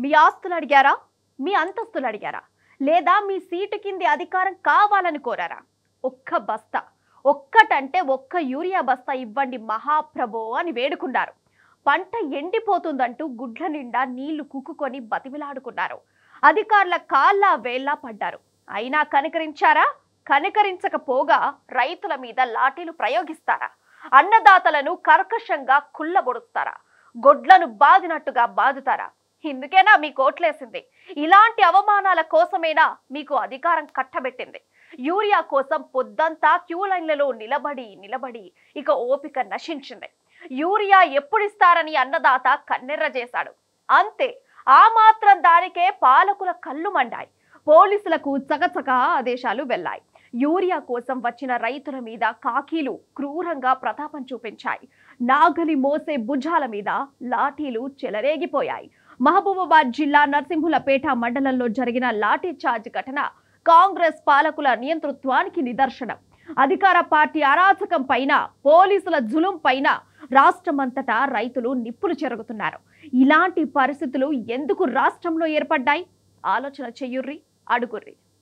మీ ఆస్తులు అడిగారా? మీ అంతస్తులు అడిగారా? లేదా మీ సీటు కింది అధికారం కావాలని కోరారా? ఒక్క బస్తా, ఒక్కటంటే ఒక్క యూరియా బస్తా ఇవ్వండి మహాప్రభో అని వేడుకున్నారు. పంట ఎండిపోతుందంటూ గుడ్ల నిండా నీళ్లు కుక్కుకొని బతిమిలాడుకున్నారు. అధికారుల కాళ్ళ వేళ్ళ పడ్డారు. అయినా కనికరించారా? కనికరించకపోగా రైతుల మీద లాఠీలు ప్రయోగిస్తారా? అన్నదాతలను కర్కశంగా కుళ్ళబొడుస్తారా? గొడ్లను బాదినట్టుగా బాదుతారా? ఇందుకేనా మీకు ఓట్లేసింది? ఇలాంటి అవమానాల కోసమేనా మీకు అధికారం కట్టబెట్టింది? యూరియా కోసం పొద్దంతా క్యూ లైన్లలో నిలబడి ఇక ఓపిక నశించింది. యూరియా ఎప్పుడిస్తారని అన్నదాత కన్నెర్ర చేశాడు. అంతే, ఆ మాత్రం దానికే పాలకుల కళ్ళు మండాయి. పోలీసులకు చకచక ఆదేశాలు వెళ్లాయి. యూరియా కోసం వచ్చిన రైతుల మీద కాకీలు క్రూరంగా ప్రతాపం చూపించాయి. నాగలి మోసే భుజాల మీద లాఠీలు చెలరేగిపోయాయి. మహబూబాబాద్ జిల్లా నర్సింహులపేట మండలంలో జరిగిన లాఠీ చార్జ్ ఘటన కాంగ్రెస్ పాలకుల నియంతృత్వానికి నిదర్శనం. అధికార పార్టీ అరాచకం పైన, పోలీసుల జులుం పైన రాష్ట్రమంతటా రైతులు నిప్పులు చెరుగుతున్నారు. ఇలాంటి పరిస్థితులు ఎందుకు రాష్ట్రంలో ఏర్పడ్డాయి? ఆలోచన చెయ్యుర్రి, అడుగుర్రి.